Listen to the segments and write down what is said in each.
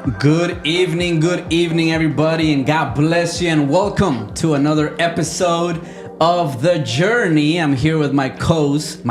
Good evening, everybody, and God bless you, and welcome to another episode of The Journey. I'm here with my co-host,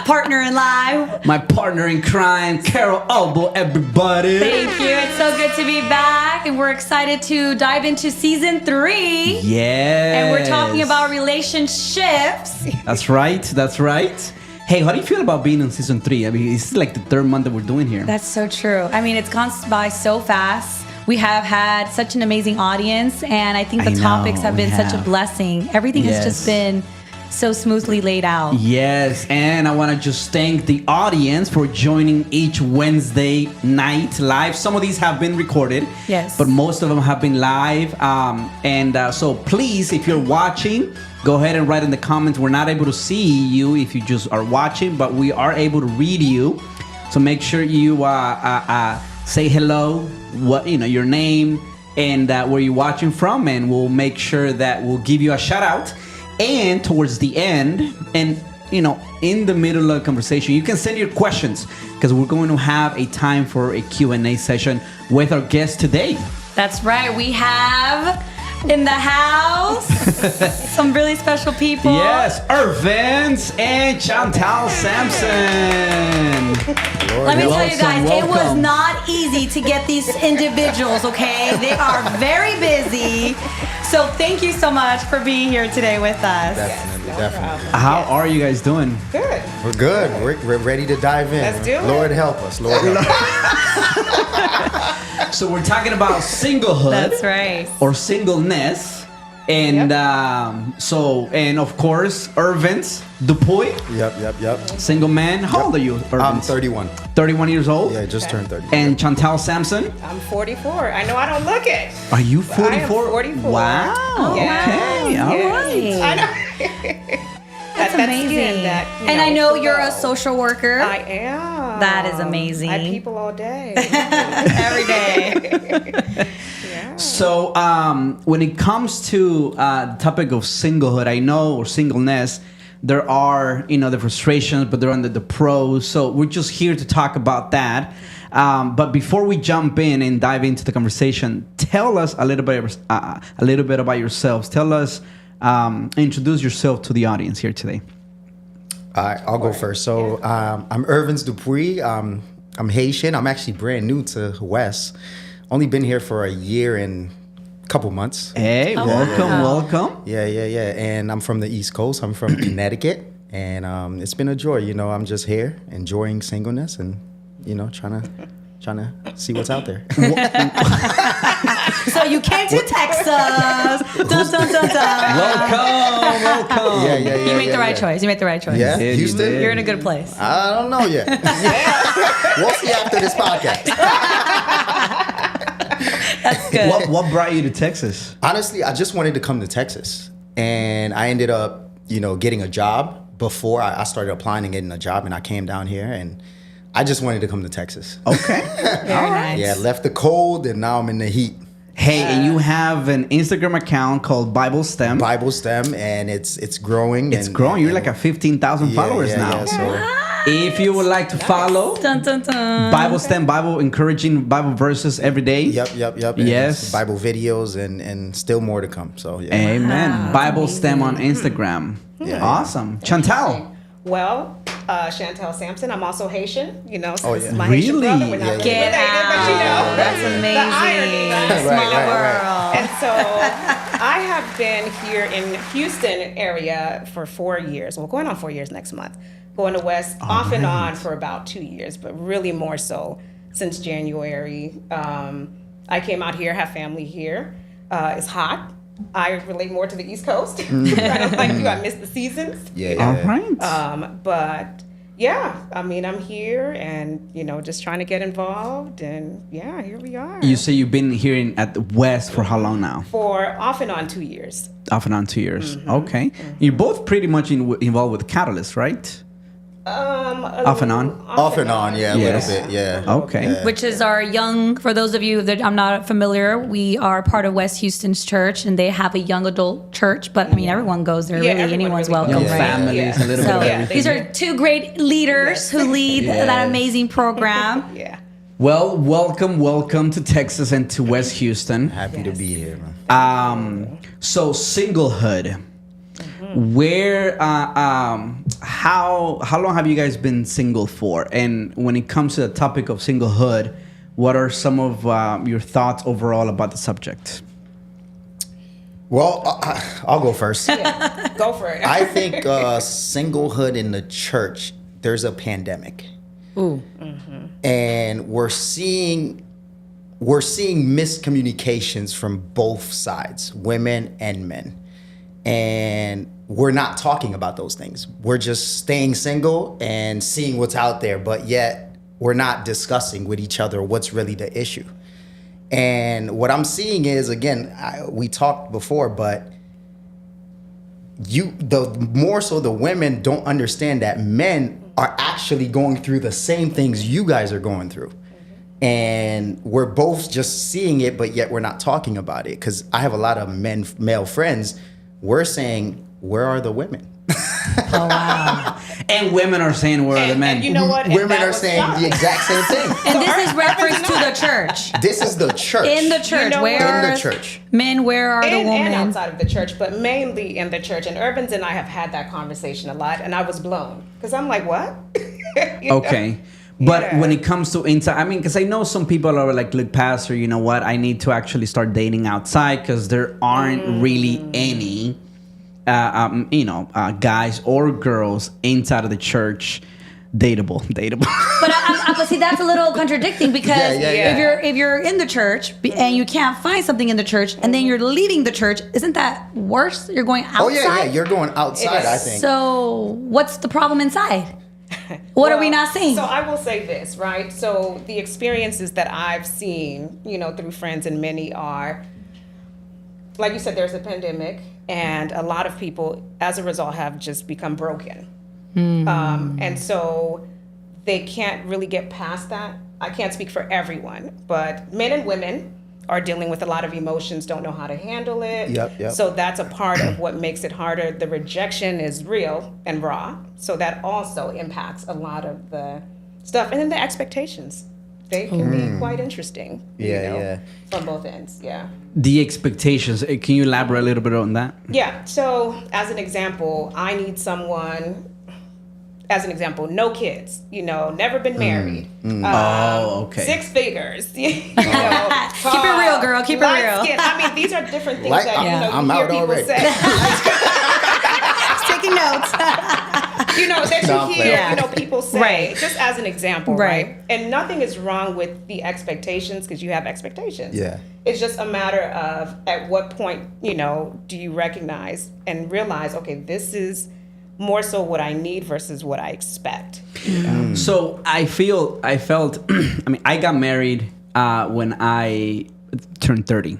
partner in life, my partner in crime, Carol Albo, everybody. Thank you. It's so good to be back, and we're excited to dive into season 3. Yes. And we're talking about relationships. That's right. Hey, how do you feel about being in season 3? I mean, it's like the third month that we're doing here. That's so true. I mean, it's gone by so fast. We have had such an amazing audience, and I think the topics have been such a blessing. Everything has just been so smoothly laid out. Yes, and I want to just thank the audience for joining each Wednesday night live. Some of these have been recorded, yes, but most of them have been live. So please, if you're watching, go ahead and write in the comments. We're not able to see you if you just are watching, but we are able to read you. So make sure you say hello, your name, and where you're watching from, and we'll make sure that we'll give you a shout out. And towards the end, and in the middle of the conversation, you can send your questions, because we're going to have a time for a Q&A session with our guest today. That's right. We have in the house some really special people. Yes, Irvens and Chantal Sampson. Let me tell you guys, it was not easy to get these individuals, okay? They are very busy. So thank you so much for being here today with us. Definitely. How are you guys doing? Good. We're good. We're ready to dive in. Let's do it. Lord help us. Lord help us. So we're talking about singlehood. That's right. Or singleness. And and of course, Irvens Dupuy. Yep. Single man. How old are you, Irvens? I'm 31. 31 years old? Yeah, just turned 30. And Chantal Sampson? I'm 44. I know I don't look it. Are you 44? I am 44. Wow. Yes. Okay. All Yes. right. I know. That's amazing. And I know you're a social worker. I am. That is amazing. I people all day. Every day. Yeah. So when it comes to the topic of singlehood, or singleness, there are, the frustrations, but there are the pros. So we're just here to talk about that. But before we jump in and dive into the conversation, tell us a little bit about yourselves. Tell us, introduce yourself to the audience here today. All right, I'll go first. So I'm Irvens Dupuy. I'm Haitian. I'm actually brand new to West. Only been here for a year and a couple months. Hey, welcome. Yeah. And I'm from the East Coast. I'm from Connecticut. And it's been a joy. I'm just here enjoying singleness and, trying to see what's out there. So you came to Texas. Dun, dun, dun, dun. Welcome. Yeah. You made the right choice. Yeah, did, Houston. You're in a good place. I don't know yet. We'll see after this podcast. That's good. What brought you to Texas? Honestly, I just wanted to come to Texas, and I ended up, getting a job before I started applying and getting a job, and I came down here, and I just wanted to come to Texas. Okay. Very nice. Yeah, left the cold, and now I'm in the heat. Hey, and you have an Instagram account called Bible STEM. Bible STEM, and it's growing. It's growing. You're like at 15,000 followers now. Yeah, so if you would like to follow Dun, dun, dun. Bible STEM, Bible encouraging Bible verses every day. Yep. And Yes. Bible videos and still more to come. So yeah. Amen. Wow, Bible amazing. STEM on Instagram. Yeah. Awesome. Chantal. Well, Chantal Sampson. I'm also Haitian. So this is my Really? Haitian brother. We're not Yeah. related, Get out. but That's amazing. The irony, right? Small Right. world. And so I have been here in Houston area for 4 years. Well, going on 4 years next month. Going to West off and on for about 2 years, but really more so since January. I came out here, have family here. It's hot. I relate more to the East Coast. I don't like you. I miss the seasons. Yeah. All right. But yeah, I mean, I'm here and, just trying to get involved. And yeah, here we are. You say you've been here at the West for how long now? For off and on 2 years. Off and on 2 years. Okay. You're both pretty much involved with Catalyst, right? Off and on? Off and on, yeah, Yes. a little bit, yeah. Okay. Yeah. Which is our young, for those of you that I'm not familiar, we are part of West Houston's church, and they have a young adult church, but I mean, everyone goes there, Yeah, really, everyone anyone's really welcome, Young goes. right? families, Yeah. a little So bit of Yeah, everything. these are two great leaders who lead that amazing program. Yeah. Well, welcome to Texas and to West Houston. Happy to be here, man. So singlehood. Where how long have you guys been single for? And when it comes to the topic of singlehood, what are some of your thoughts overall about the subject? Well, I'll go first. Yeah. Go for it. I think singlehood in the church, there's a pandemic. Ooh. And we're seeing miscommunications from both sides, women and men. And we're not talking about those things. We're just staying single and seeing what's out there, but yet we're not discussing with each other what's really the issue. And what I'm seeing is, again, we talked before, but more so the women don't understand that men are actually going through the same things you guys are going through. And we're both just seeing it, but yet we're not talking about it. Because I have a lot of male friends. We're saying, where are the women? Oh, wow. And women are saying, where are the men? And you know what? And Women that are was saying shocked. the exact same thing. And this is reference to the church. This is the church. In the church, know where what? In are the church. men, where are the And women? outside of the church, but mainly in the church. And Irvens and I have had that conversation a lot, and I was blown because I'm like, what? You know? Okay. But Yeah. when it comes to inside, I mean, because I know some people are like, look, Pastor, you know what? I need to actually start dating outside because there aren't really any, guys or girls inside of the church dateable. But see, that's a little contradicting because Yeah. if you're in the church and you can't find something in the church, and then you're leaving the church, isn't that worse? You're going outside. Oh, yeah, you're going outside, I think. So what's the problem inside? What are we not seeing? So I will say this, right? So the experiences that I've seen, through friends and many are, like you said, there's a pandemic, and a lot of people, as a result, have just become broken. And so they can't really get past that. I can't speak for everyone, but men and women are dealing with a lot of emotions, don't know how to handle it. Yep. So that's a part of what makes it harder. The rejection is real and raw. So that also impacts a lot of the stuff. And then the expectations. They can be quite interesting. Yeah. From both ends, yeah. The expectations. Can you elaborate a little bit on that? Yeah, so as an example, I need someone, no kids, never been married. Okay. 6 figers, keep Keep it real, girl. Keep it real. Skin. I mean, these are different things Like, that I'm you hear out people already. say. Taking notes. That No, you hear, yeah. people say, Right. just as an example, Right. right? And nothing is wrong with the expectations because you have expectations. Yeah. It's just a matter of at what point, do you recognize and realize, okay, this is more so what I need versus what I expect. So I felt, I mean, I got married when I turned 30.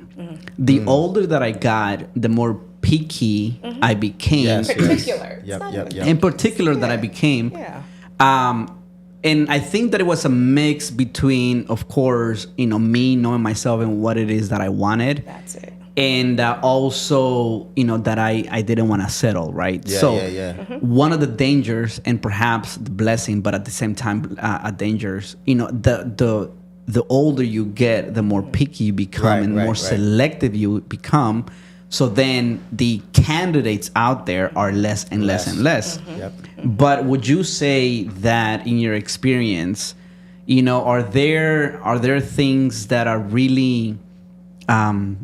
The older that I got, the more picky I became. Yes, In particular. It's Yep, not yep, even- yep. In particular, that I became. Yeah. And I think that it was a mix between, of course, me knowing myself and what it is that I wanted. That's it. And also, that I didn't want to settle, right? Yeah, so yeah. one of the dangers, and perhaps the blessing, but at the same time, a dangers, the older you get, the more picky you become, Right, and right, more right. selective you become. So then the candidates out there are less and less and less. Yep. But would you say that in your experience, are there things that are really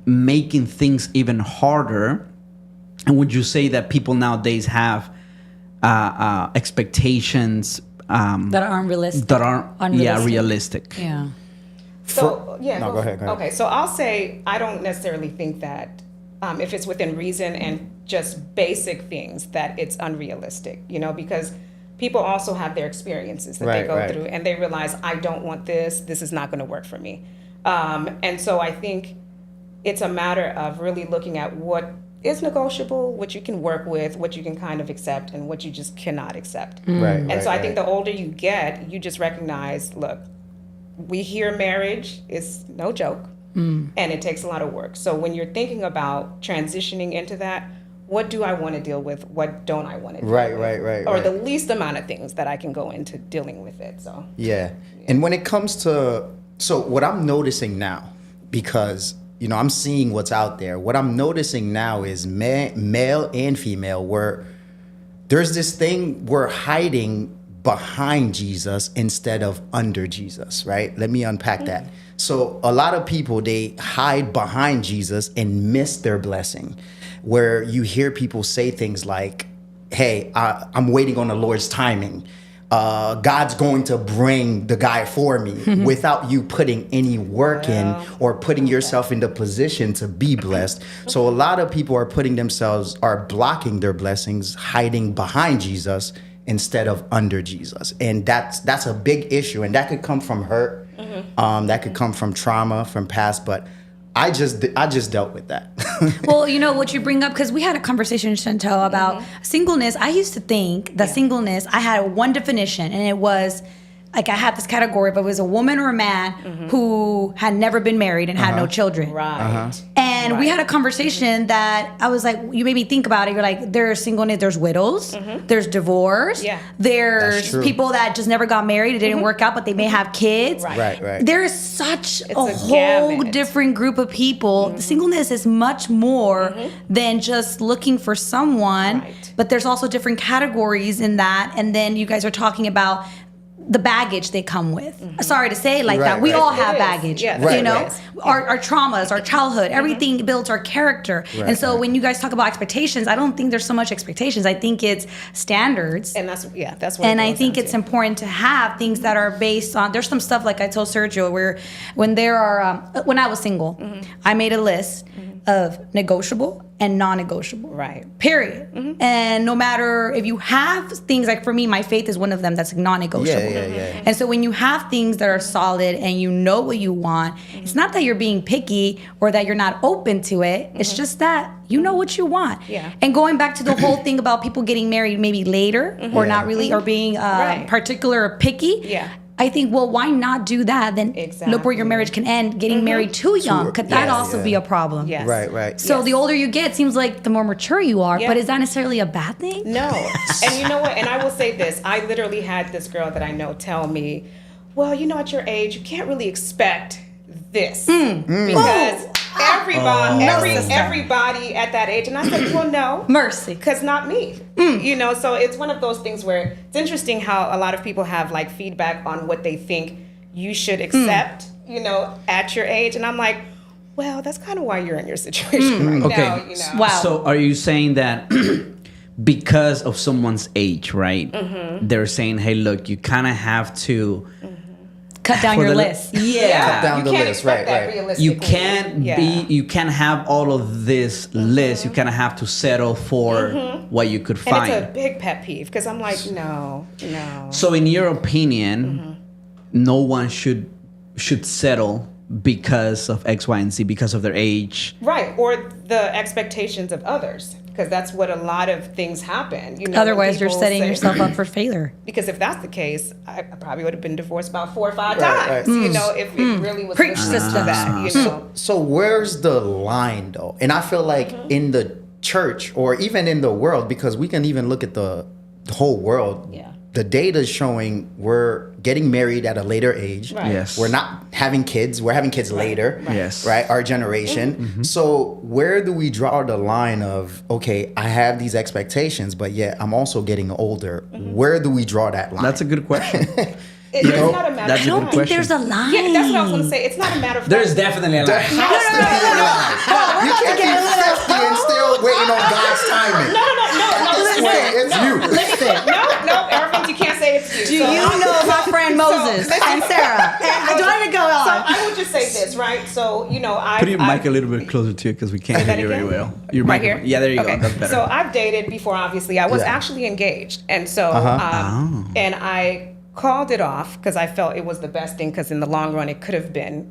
making things even harder? And would you say that people nowadays have expectations That aren't realistic. that aren't Unrealistic. realistic? Yeah. So, yeah. No, go ahead. Okay, so I'll say I don't necessarily think that if it's within reason and just basic things that it's unrealistic, because people also have their experiences that they Right, go right. through and they realize, I don't want this is not going to work for me. And so I think it's a matter of really looking at what is negotiable, what you can work with, what you can kind of accept, and what you just cannot accept. Right. And so I think the older you get, you just recognize, look, we hear marriage is no joke, and it takes a lot of work. So when you're thinking about transitioning into that, what do I want to deal with? What don't I want to deal with? Right. Or the least amount of things that I can go into dealing with it. So Yeah. And when it comes to, so what I'm noticing now, because, I'm seeing what's out there, what I'm noticing now is male and female, where there's this thing we're hiding behind Jesus instead of under Jesus, right? Let me unpack that. So a lot of people, they hide behind Jesus and miss their blessing, where you hear people say things like, hey, I'm waiting on the Lord's timing. God's going to bring the guy for me without you putting any work in or putting yourself in the position to be blessed. So a lot of people are blocking their blessings, hiding behind Jesus instead of under Jesus. And that's a big issue. And that could come from hurt. That could come from trauma, from past, but I just dealt with that. Well, what you bring up, because we had a conversation, Chantal, about singleness. I used to think that singleness, I had one definition, and it was like I had this category, but it was a woman or a man who had never been married and had no children. Right. And we had a conversation that I was like, you made me think about it. You're like, there's singleness, there's widows, there's divorce, there's people that just never got married, it didn't work out, but they may have kids. Right. There's such a whole different group of people. Singleness is much more than just looking for someone, but there's also different categories in that. And then you guys are talking about the baggage they come with. Sorry to say it like that. We all have baggage. Yes. Our traumas, our childhood, everything builds our character. And so when you guys talk about expectations, I don't think there's so much expectations. I think it's standards. And that's what. And I think it's important to have things that are based on. There's some stuff like I told Sergio where when I was single, I made a list of negotiable and non-negotiable. Right. Period. And no matter if you have things, like for me, my faith is one of them that's non-negotiable. Yeah. And so when you have things that are solid and you know what you want, it's not that you're being picky or that you're not open to it. It's just that you know what you want. Yeah. And going back to the whole thing about people getting married maybe later or not really, or being particular or picky. Yeah. I think, well, why not do that? Then look where your marriage can end, getting married too young. Could that also be a problem? Yes. Right. So the older you get, it seems like the more mature you are. But is that necessarily a bad thing? No. And you know what? And I will say this. I literally had this girl that I know tell me, well, at your age, you can't really expect this. Because everybody at that age. And I said, well, no. Mercy. Because not me. So it's one of those things where it's interesting how a lot of people have like feedback on what they think you should accept, at your age. And I'm like, well, that's kind of why you're in your situation right now. Wow. So are you saying that because of someone's age, right? They're saying, hey, look, you kind of have to cut down your list. Cut down the list. Right. You can't you can't have all of this list. You kind of have to settle for what you could find. And it's a big pet peeve because I'm like, no. So in your opinion, no one should settle because of X, Y, and Z, because of their age. Right. Or the expectations of others. Because that's what a lot of things happen. Otherwise, you're setting yourself up for failure. Because if that's the case, I probably would have been divorced about 4 or 5 times. If it really was Preach, sister. That. So where's the line, though? And I feel like in the church or even in the world, because we can even look at the whole world. Yeah. The data is showing we're getting married at a later age. Right. Yes. We're not having kids. We're having kids later. Right. Yes. Right? Our generation. So where do we draw the line of, okay, I have these expectations, but yet I'm also getting older. Where do we draw that line? That's a good question. It's not a matter That's of a good I don't think there's a line. Yeah, that's what I was going to say. It's not a matter of There's definitely a There line. has to be a line. You can't be 50 and still waiting on God's timing. No. It's you. Listen. No, Irvens, you can't say it's you. Do you know my friend Moses and Sarah? I don't even go on. So I would just say this, right? So, Put your mic a little bit closer to you because we can't hear you very well. Your Right microphone. here? Yeah, there you Okay. go. That's better. So I've dated before, obviously. I was actually engaged. And so, and I called it off because I felt it was the best thing because in the long run, it could have been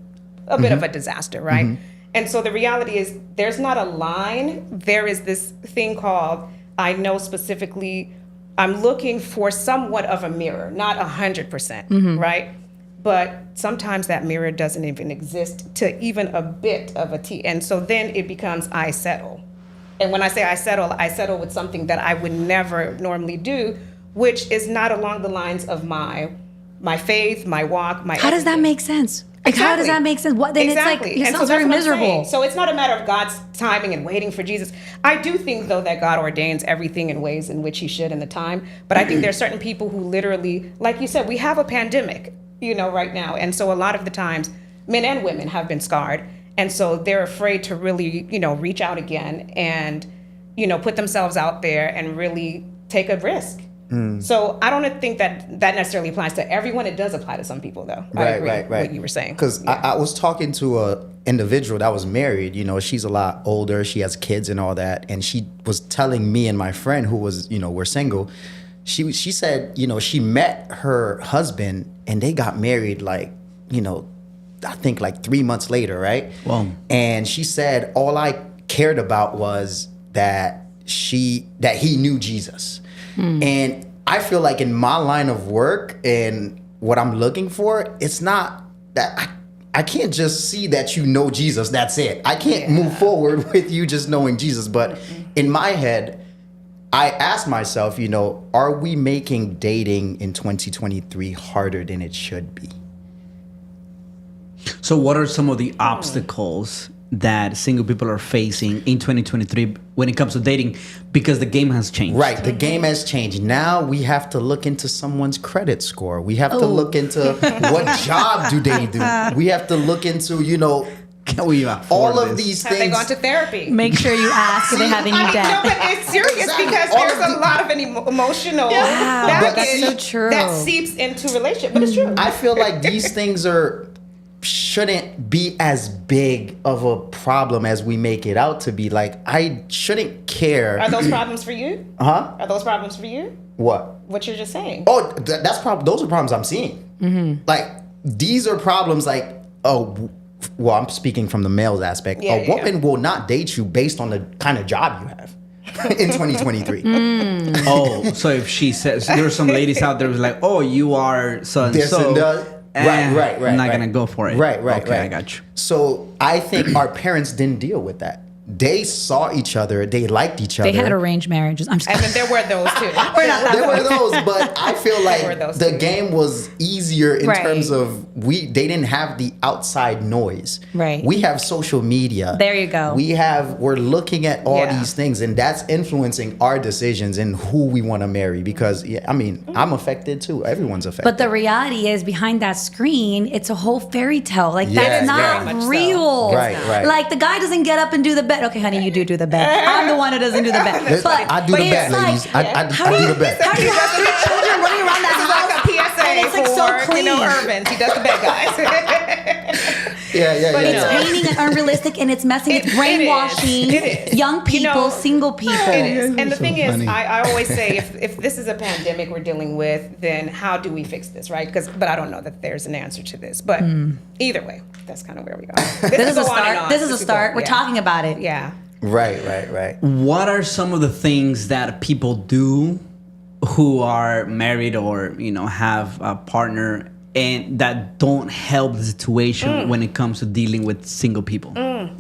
a bit of a disaster, right? And so the reality is there's not a line. There is this thing called, I know specifically, I'm looking for somewhat of a mirror, not 100%, right? But sometimes that mirror doesn't even exist to even a bit of a T. And so then it becomes I settle. And when I say I settle with something that I would never normally do, which is not along the lines of my faith, my walk, my How does that make sense? Like, Exactly. how does that make sense? What then? Exactly. It's like, it And sounds so very that's what I'm miserable. saying. So it's not a matter of God's timing and waiting for Jesus. I do think, though, that God ordains everything in ways in which he should in the time. But I think there's certain people who literally, like you said, we have a pandemic, right now. And so a lot of the times, men and women have been scarred. And so they're afraid to really, reach out again and, put themselves out there and really take a risk. So I don't think that necessarily applies to everyone. It does apply to some people, though. I agree with what you were saying. Because I was talking to a individual that was married. She's a lot older. She has kids and all that. And she was telling me and my friend who was, we're single. She said, she met her husband and they got married I think 3 months later, right? Wow. And she said all I cared about was that he knew Jesus. And I feel like in my line of work and what I'm looking for, it's not that I can't just see that you know Jesus. That's it. I can't move forward with you just knowing Jesus. But in my head, I ask myself, are we making dating in 2023 harder than it should be? So what are some of the obstacles that single people are facing in 2023 when it comes to dating, because the game has changed? Right. The game has changed. Now we have to look into someone's credit score. We have to look into what job do they do. We have to look into, Can we afford all of this? these Have things. they gone to therapy? Make sure you ask if they have any No, debt. but it's serious Exactly. because All there's of a the- lot of an emotional Wow, baggage that's so true. that seeps into relationship. But it's true. I feel like these things shouldn't be as big of a problem as we make it out to be. Like, I shouldn't care. Are those problems for you? Huh? Are those problems for you? What? What you're just saying? Oh, those are problems I'm seeing. Like, these are problems well, I'm speaking from the male's aspect. Yeah, A woman will not date you based on the kind of job you have in 2023. Oh, so if she says, there are some ladies out there who's like, oh, you are so and This so. and that. Right. I'm not gonna go for it. Right. Okay, I got you. So I think our parents didn't deal with that. They saw each other. They liked each other. They had arranged marriages. I'm just And then there were those too. We're not that There were those, but I feel were like those the too. game was easier in Right. terms of they didn't have the outside noise. Right. We have social media. There you go. We're looking at all Yeah. these things, and that's influencing our decisions and who we want to marry. Because I'm affected too. Everyone's affected. But the reality is, behind that screen, it's a whole fairy tale. Like, Yeah, that's very much not so. real. Right. Like, the guy doesn't get up and do the bed. Okay, honey, you do the bed. I'm the one who doesn't do the bed. But I do the it's bed, like, ladies. I how do the bed. How do you have 3 children running around This is that like house? a PSA And it's like so for clean. Irvens. He does the bed, guys. Yeah. But It's no. painting and unrealistic, and it's messing. It's brainwashing It is. young people, single people. It is. And the So thing funny. is, I always say, if this is a pandemic we're dealing with, then how do we fix this, right? But I don't know that there's an answer to this. But either way, that's kind of where we are. This is a go on and start. on. This is a could start. go- We're yeah. talking about it. Yeah. Right. What are some of the things that people do who are married or have a partner and that don't help the situation when it comes to dealing with single people?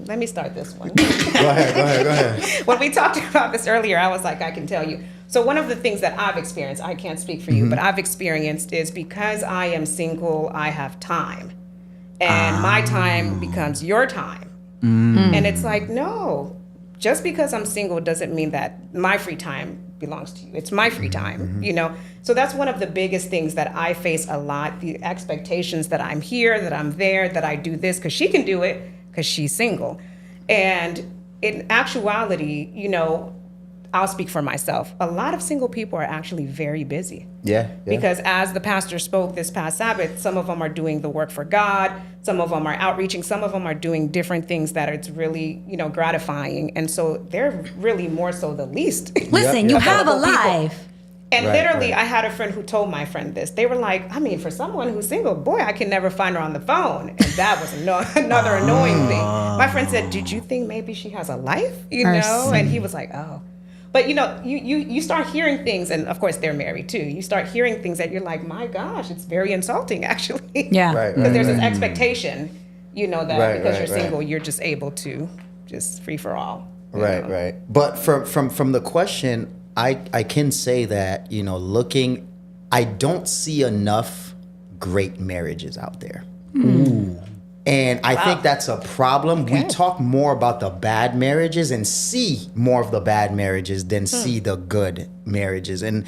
Let me start this one. Go ahead. When we talked about this earlier, I was like, I can tell you. So one of the things that I've experienced, I can't speak for you, but I've experienced is because I am single, I have time. And my time becomes your time. And it's like, no, just because I'm single doesn't mean that my free time belongs to you. It's my free time, So that's one of the biggest things that I face a lot, the expectations that I'm here, that I'm there, that I do this because she can do it because she's single. And in actuality, I'll speak for myself. A lot of single people are actually very busy. Yeah. Because as the pastor spoke this past Sabbath, some of them are doing the work for God, some of them are outreaching, some of them are doing different things that it's really, gratifying. And so they're really more so the least. Listen, you have a available people. life. And literally, I had a friend who told my friend this. They were like, I mean, for someone who's single, boy, I can never find her on the phone. And that was another annoying thing. My friend said, did you think maybe she has a life? You know? And he was like, oh. But, you know, you start hearing things, and of course, they're married too. You start hearing things that you're like, my gosh, it's very insulting, actually. Yeah. Because there's this expectation, you know, that because you're single, you're just able to just free for all. Right. But from the question, I can say that, you know, I don't see enough great marriages out there. Ooh. And I think that's a problem. Okay. We talk more about the bad marriages and see more of the bad marriages than see the good marriages. And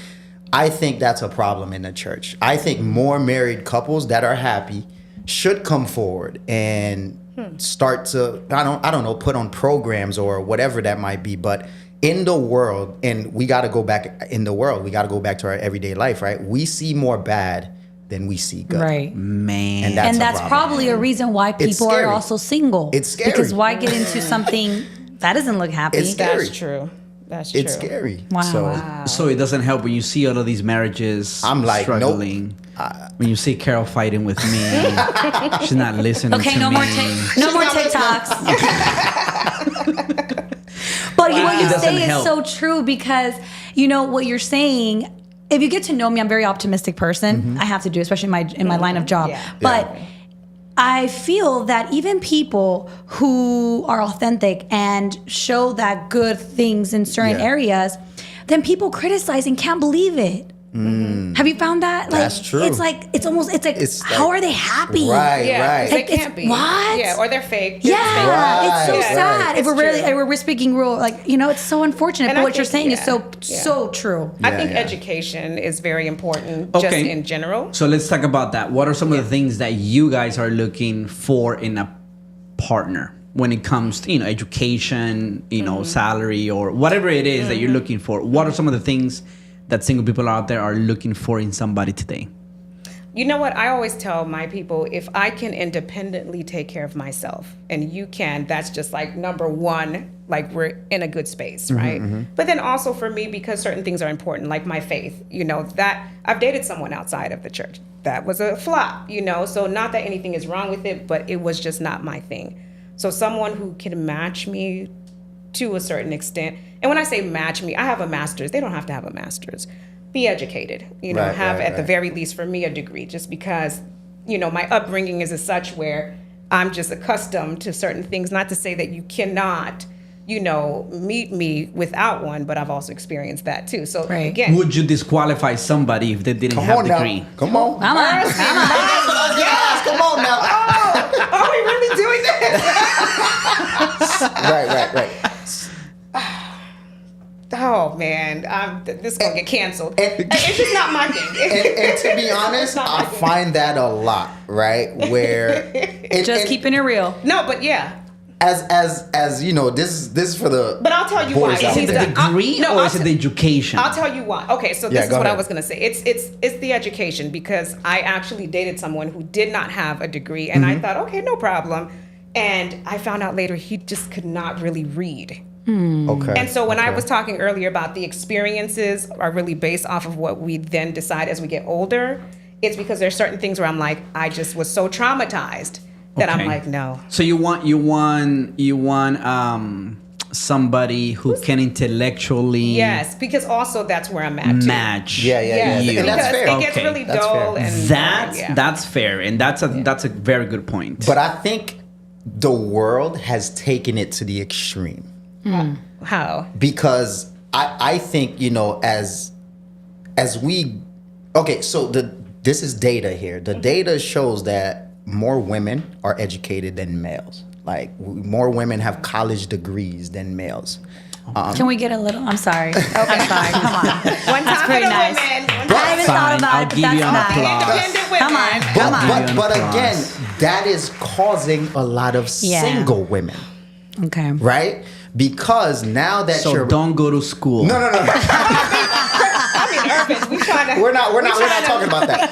I think that's a problem in the church. I think more married couples that are happy should come forward and start to, I don't know, put on programs or whatever that might be. But in the world, and we got to go back in the world, we got to go back to our everyday life, right? We see more bad than we see good. Right. Man. And that's probably a reason why people are also single. It's scary. Because why get into something that doesn't look happy? It's scary. That's true. That's true. It's scary. Wow. So it doesn't help when you see all of these marriages I'm like, struggling. Nope. When you see Carol fighting with me, she's not listening to me. Okay, no more TikToks. But what you say is so true because, you know, what you're saying, if you get to know me, I'm a very optimistic person. I have to do, especially in my line of job. Yeah. But I feel that even people who are authentic and show that good things in certain areas, then people criticize and can't believe it. Have you found that? Like, that's true. It's like how are they happy? Right. They can't be. What? Yeah, or they're fake. It's so sad. If It's we're speaking real, like, you know, it's so unfortunate. But what you're saying is so true. I think education is very important, just in general. So let's talk about that. What are some of the things that you guys are looking for in a partner when it comes to, you know, education, you know, salary, or whatever it is that you're looking for? What are some of the things that single people out there are looking for in somebody today? You know what? I always tell my people, if I can independently take care of myself and you can, that's just like number one, like we're in a good space, right? But then also for me, because certain things are important, like my faith, you know, that I've dated someone outside of the church. That was a flop, you know, so not that anything is wrong with it, but it was just not my thing. So someone who can match me to a certain extent. And when I say match me, I have a master's. They don't have to have a master's. Be educated, you know, have at the very least for me a degree, just because, you know, my upbringing is as such where I'm just accustomed to certain things. Not to say that you cannot, you know, meet me without one, but I've also experienced that too. So again, would you disqualify somebody if they didn't have a degree? Come on. Yes, come on now. Oh, are we really doing this? Right. Oh man, this is gonna get canceled. It's just not my thing. And to be honest, I find that a lot, right? Where keeping it real. No, but yeah. As you know, this is for the. But I'll tell you why. Is it the degree or is it the education? I'll tell you why. Okay, so this is what I was gonna say. It's the education, because I actually dated someone who did not have a degree, and I thought, okay, no problem. And I found out later he just could not really read. Okay. And so when I was talking earlier about the experiences are really based off of what we then decide as we get older, it's because there's certain things where I'm like, I just was so traumatized that I'm like, no. So you want somebody who can intellectually because also that's where I'm at too. Match you. And that's fair. It gets really dull fair. and that's fair, and that's a very good point. But I think the world has taken it to the extreme. How? Because I think, you know, as we so this is data here. The data shows that more women are educated than males. Like more women have college degrees than males. Can we get a little? I'm sorry. Okay. I'm sorry. Come on. One that's time pretty for the nice. women. I haven't thought about it, but that's not. Independent women. But again, that is causing a lot of single women. Okay. Right? Because now that you're don't go to school. No. I mean, Irvens, we're not talking about that.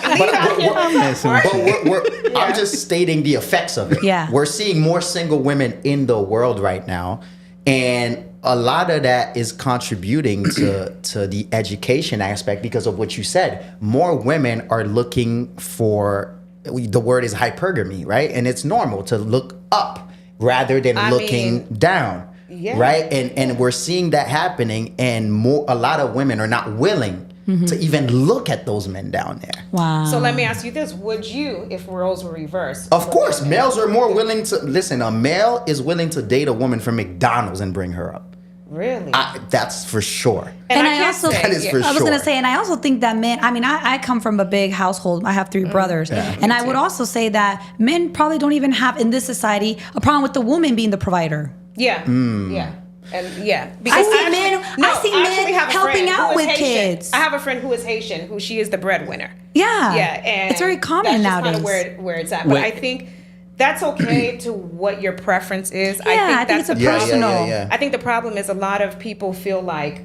But I'm just stating the effects of it. Yeah. We're seeing more single women in the world right now. And a lot of that is contributing to the education aspect because of what you said. More women are looking for, the word is hypergamy, right? And it's normal to look up rather than looking down, right? And we're seeing that happening, and a lot of women are not willing to even look at those men down there. Wow. So let me ask you this. Would you, if roles were reversed? Of course, males are more willing to, listen, a male is willing to date a woman from McDonald's and bring her up. Really? That's for sure. And I also, that is for I was sure. going to say, and I also think that men, I mean, I come from a big household. I have 3 brothers. And I would also say that men probably don't even have, in this society, a problem with the woman being the provider. Yeah. Yeah. And I see men helping out with kids. I have a friend who is Haitian, who she is the breadwinner. Yeah. Yeah. And it's very common that's just nowadays. kind of where it's at. But I think that's okay to what your preference is. Yeah, I think it's a personal. I think the problem is a lot of people feel like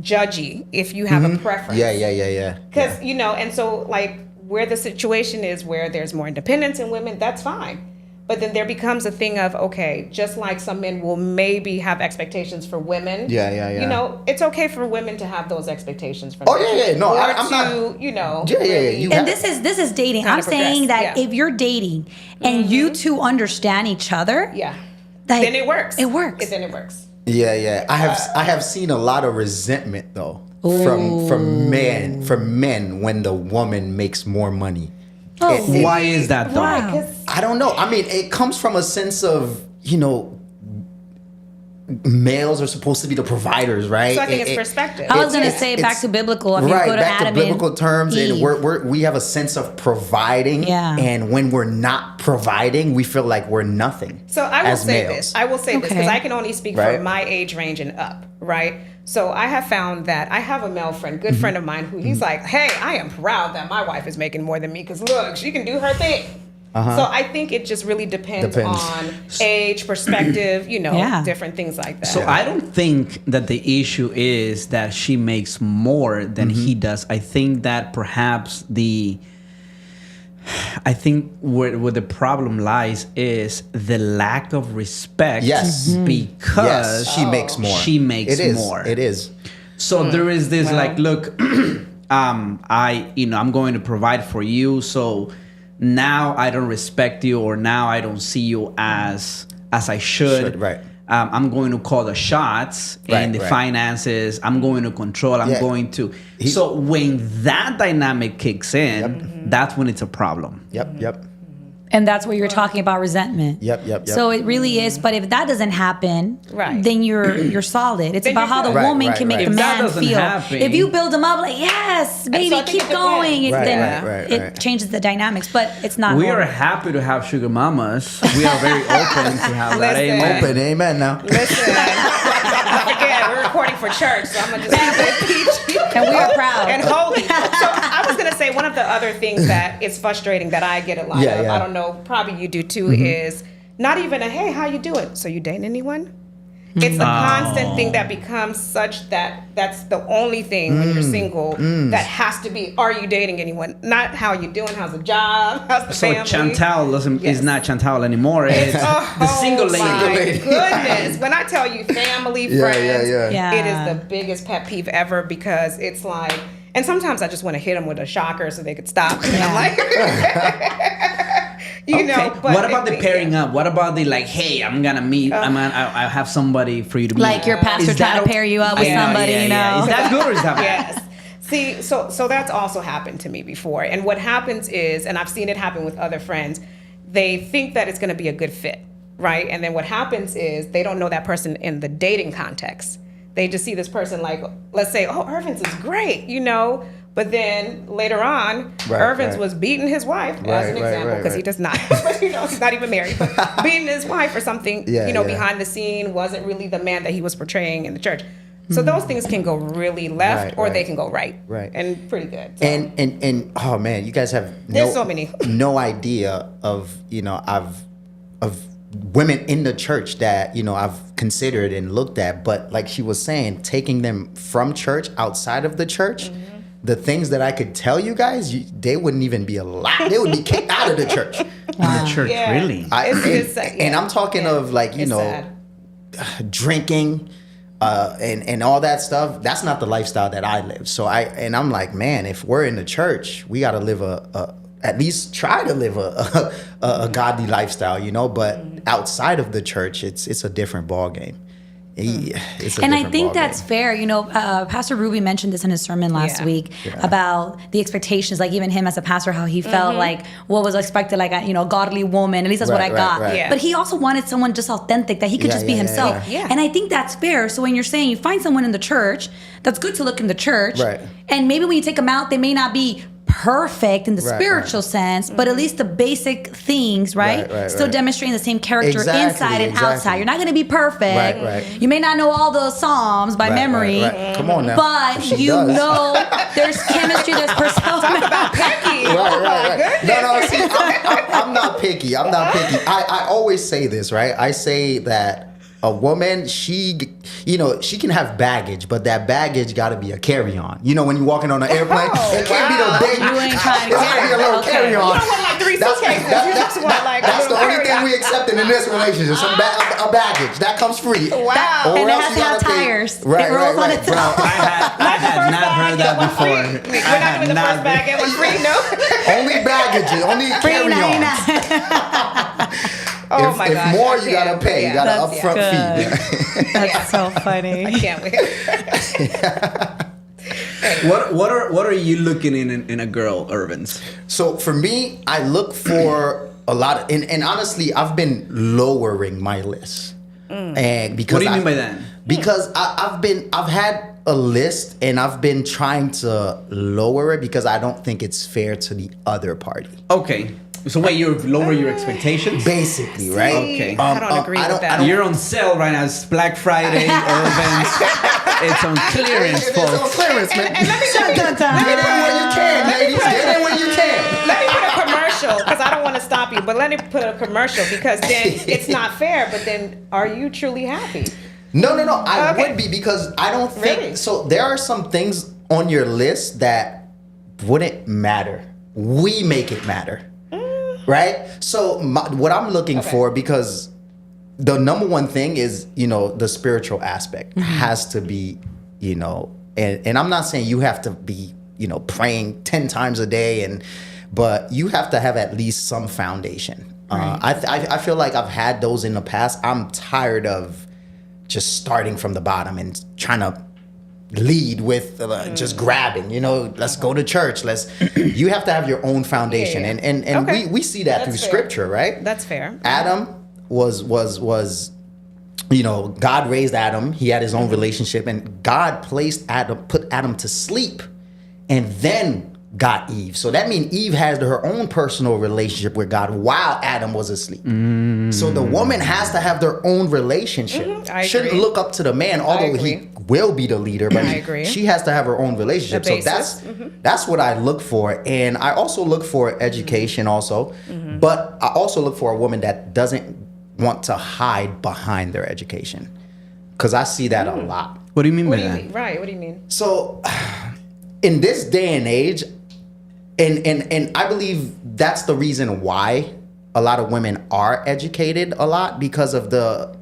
judgy if you have a preference. Yeah. Because, and so like where the situation is where there's more independence in women, that's fine. But then there becomes a thing of, okay, just like some men will maybe have expectations for women. Yeah. It's okay for women to have those expectations for Oh, men. yeah. No, or I'm to, not. really, And this is dating. I'm saying that if you're dating and you two understand each other, then it works. It works. Then it works. Yeah. I have seen a lot of resentment though from men when the woman makes more money. Why is that though? Wow. I don't know. I mean, it comes from a sense of, males are supposed to be the providers, right? So I think it's perspective. I was going to say back to biblical. If you go to back Adam to biblical terms, Eve. and we have a sense of providing. Yeah. And when we're not providing, we feel like we're nothing. So I will as say males. this. I will say this because I can only speak Right. from my age range and up, right? So I have found that I have a male friend, good friend of mine, who he's like, hey, I am proud that my wife is making more than me because look, she can do her thing. So I think it just really depends on age, perspective, different things like that. So I don't think that the issue is that she makes more than he does. I think that perhaps where the problem lies is the lack of respect. Yes. Because she makes more. She makes more. It is. So there is this look, I'm going to provide for you. So now I don't respect you, or now I don't see you as I should. Right. I'm going to call the shots in the finances. I'm going to control. I'm going to. So when that dynamic kicks in, that's when it's a problem. Yep. And that's where you're talking about resentment. Yep. So it really is. But if that doesn't happen, then you're solid. It's about how the woman can make the man feel. If you build him up like, yes, baby, keep going, then it changes the dynamics. But it's not. We are happy to have sugar mamas. We are very open to have that. Amen. Open, amen. Now. Listen, again, we're recording for church, so I'm gonna just have it peachy. And we are proud and holy. So I was gonna say one of the other things that is frustrating that I get a lot of. I don't know. Probably you do too. Is not even a hey, how you doing? So you dating anyone? It's a constant thing that becomes such that's the only thing when you're single that has to be. Are you dating anyone? Not how you doing? How's the job? How's the family? So Chantal is not Chantal anymore. It's the single lady. My goodness! When I tell you family, friends, Yeah. it is the biggest pet peeve ever because it's like. And sometimes I just want to hit them with a shocker so they could stop. And I'm like, But what about the pairing up? What about the hey, I'm gonna meet. I have somebody for you to meet. Like your pastor trying to pair you up with somebody. Is that good or is that bad? Yes. See, so that's also happened to me before. And what happens is, and I've seen it happen with other friends, they think that it's going to be a good fit, right? And then what happens is they don't know that person in the dating context. They just see this person like, let's say, oh, Irvens is great, But then later on, Irvens was beating his wife, as an example, because he does not, he's not even married, but beating his wife or something, behind the scene, wasn't really the man that he was portraying in the church. So those things can go really left or they can go right. And pretty good. So. And oh man, you guys have no idea of, of women in the church that, I've considered and looked at, but like she was saying, taking them from church outside of the church, the things that I could tell you guys, they wouldn't even be allowed. They would be kicked out of the church. The church, really? And I'm talking of sad. drinking, and all that stuff, that's not the lifestyle that I live. So I'm like, man, if we're in the church, we got to live at least try to live a godly lifestyle, you know. But outside of the church, it's a different ball game. And I think that's fair. You know, Pastor Ruby mentioned this in his sermon last week about the expectations, like even him as a pastor, how he felt like what was expected, like a godly woman. At least that's what I got. Right. Yeah. But he also wanted someone just authentic, that he could just be himself. Yeah. And I think that's fair. So when you're saying you find someone in the church, that's good to look in the church. Right. And maybe when you take them out, they may not be perfect in the spiritual sense, but at least the basic things, still demonstrating the same character inside and outside. You're not going to be perfect. You may not know all the Psalms by memory. Come on now. But know there's chemistry, there's personality. Talk about picky. No, see, I'm not picky. I always say this, right? I say that a woman, she can have baggage, but that baggage got to be a carry-on. You know, when you're walking on an airplane, it can't be no big. You ain't trying to carry a little carry-on. You don't want like 3 suitcases. That's the only thing we accepting in this relationship. A baggage that comes free. Wow. And it has to have tires. It rolls on its own. I had not heard that before. We're not doing the first bag. It was free, no? Only baggages. Only carry-ons. Oh my gosh. If more, you gotta pay. You gotta upfront fee. That's so funny. I can't wait. What are you looking in a girl, Irvens? So for me, I look for a lot of, and honestly, I've been lowering my list. And because what do you mean by that? Because I've had a list and I've been trying to lower it because I don't think it's fair to the other party. Okay. So wait, you lower your expectations? Basically, right? Okay. I don't agree with that. You're on sale right now. It's Black Friday, Irvens. It's on clearance, folks. It's on clearance, man. And let me get in when you can, ladies. Get in when you can. Let me put a commercial, because I don't want to stop you, but let me put a commercial, because then it's not fair, but then are you truly happy? No. I would be, because I don't think... Really? So there are some things on your list that wouldn't matter. We make it matter. Right? So what I'm looking for, because the number one thing is, the spiritual aspect has to be, and I'm not saying you have to be, praying 10 times a day, but you have to have at least some foundation. I feel like I've had those in the past. I'm tired of just starting from the bottom and trying to lead with just grabbing, let's go to church. You have to have your own foundation. Yeah. And we see that through scripture, right? That's fair. Adam was God raised Adam. He had his own relationship, and God put Adam to sleep, and then got Eve. So that means Eve has her own personal relationship with God while Adam was asleep. So the woman has to have their own relationship. I shouldn't look up to the man, although he will be the leader, but she has to have her own relationship. So that's what I look for. And I also look for education also, but I also look for a woman that doesn't want to hide behind their education, because I see that a lot. What do you mean by that? Right, what do you mean? So in this day and age, and I believe that's the reason why a lot of women are educated a lot, because of the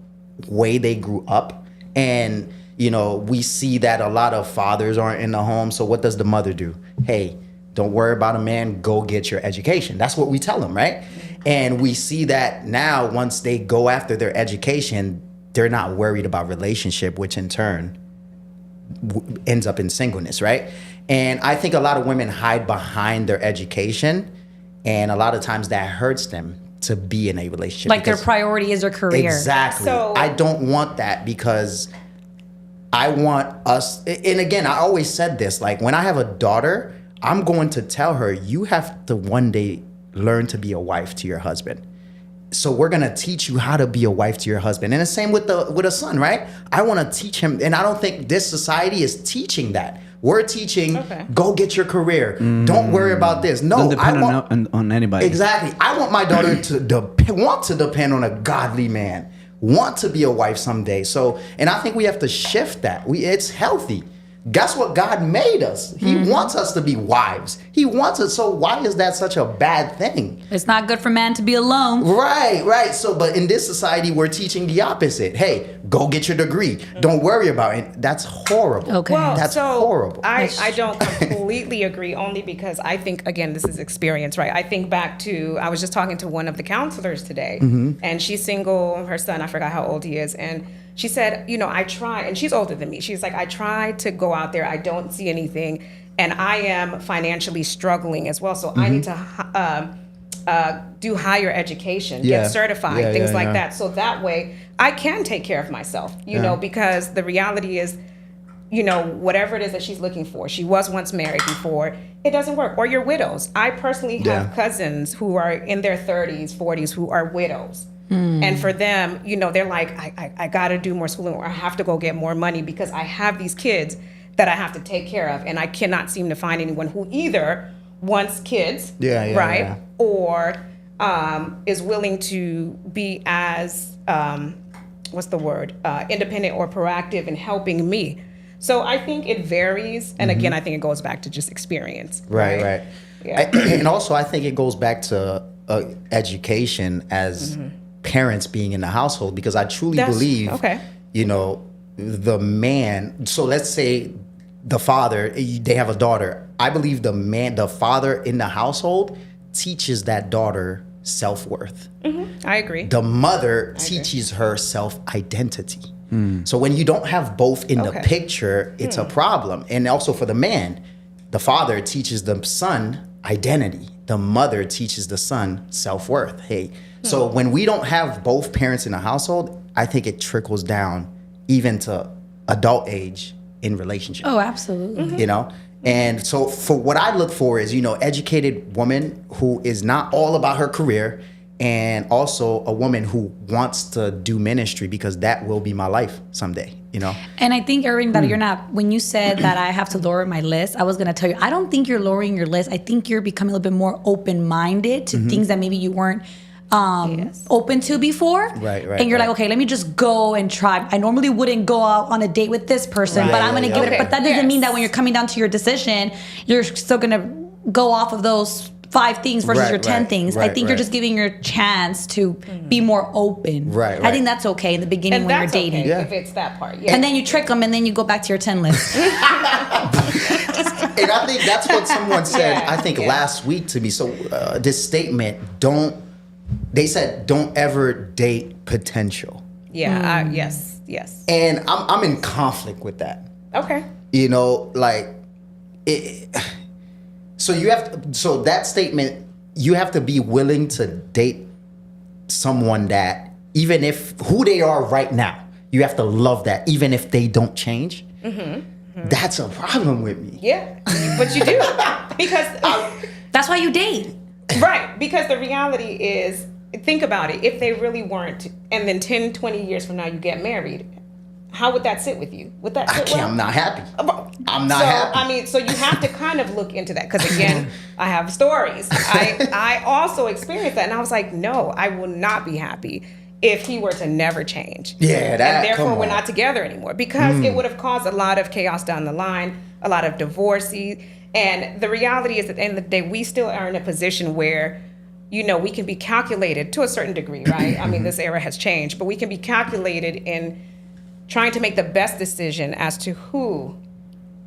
way they grew up. And, we see that a lot of fathers aren't in the home. So what does the mother do? Hey, don't worry about a man. Go get your education. That's what we tell them, right? And we see that now, once they go after their education, they're not worried about relationship, which in turn ends up in singleness, right? And I think a lot of women hide behind their education, and a lot of times that hurts them to be in a relationship. Like their priority is their career. Exactly. So, I don't want that, because I want us, and again, I always said this, like when I have a daughter, I'm going to tell her, you have to one day learn to be a wife to your husband. So we're going to teach you how to be a wife to your husband. And the same with a son, right? I want to teach him, and I don't think this society is teaching that. We're teaching, go get your career. Don't worry about this. No, don't depend on anybody. Exactly. I want my daughter to want to depend on a godly man, want to be a wife someday. So, and I think we have to shift that. It's healthy Guess what? God made us. He wants us to be wives. He wants us. So why is that such a bad thing? It's not good for man to be alone. Right. So, but in this society, we're teaching the opposite. Hey, go get your degree. Don't worry about it. That's horrible. Okay. Well, That's so horrible. I don't completely agree, only because I think, again, this is experience, right? I think back to, I was just talking to one of the counselors today, and she's single. Her son, I forgot how old he is, and she said, I try, and she's older than me. She's like, I try to go out there. I don't see anything, and I am financially struggling as well. So I need to do higher education, get certified, things like that. So that way I can take care of myself, because the reality is, whatever it is that she's looking for, she was once married before, it doesn't work. Or you're widows. I personally have cousins who are in their 30s, 40s, who are widows. And for them, they're like, I got to do more schooling, or I have to go get more money because I have these kids that I have to take care of. And I cannot seem to find anyone who either wants kids, or is willing to be as, independent or proactive in helping me. So I think it varies. And again, I think it goes back to just experience. Right. Yeah. And also, I think it goes back to education as parents being in the household, because I truly believe, the man, so let's say the father, they have a daughter. I believe the father in the household teaches that daughter self-worth. I agree. The mother teaches her self-identity. So when you don't have both in the picture, it's a problem. And also for the man, the father teaches the son identity. The mother teaches the son self-worth. Hey, so when we don't have both parents in the household, I think it trickles down even to adult age in relationship. Oh, absolutely. And so for what I look for is, educated woman who is not all about her career, and also a woman who wants to do ministry, because that will be my life someday, And I think, Irving, that you're not, when you said that I have to lower my list, I was going to tell you, I don't think you're lowering your list. I think you're becoming a little bit more open-minded to things that maybe you weren't open to before. Right. And you're like, okay, let me just go and try. I normally wouldn't go out on a date with this person, but I'm going to give it. But that doesn't mean that when you're coming down to your decision, you're still going to go off of those 5 things versus your 10 things. I think you're just giving your chance to be more open. Right. I think that's okay in the beginning And when you're that's dating. okay if it's that part. And then you trick them, and then you go back to your 10 list. And I think that's what someone said, last week to me. So this statement, they said, don't ever date potential. Yeah, yes. And I'm in conflict with that. Okay. So that statement, you have to be willing to date someone that, even if who they are right now, you have to love that, even if they don't change. That's a problem with me. Yeah, but you do. Because that's why you date. Right, because the reality is, think about it, if they really weren't, and then 10, 20 years from now you get married, how would that sit with you? Would that sit well? I'm not happy. I'm not happy. I mean, so you have to kind of look into that, because again, I have stories. I also experienced that, and I was like, no, I will not be happy if he were to never change. Yeah, that. And therefore, we're not together anymore, because it would have caused a lot of chaos down the line, a lot of divorces. And the reality is, at the end of the day, we still are in a position where, we can be calculated to a certain degree, right? I mean, this era has changed, but we can be calculated in trying to make the best decision as to who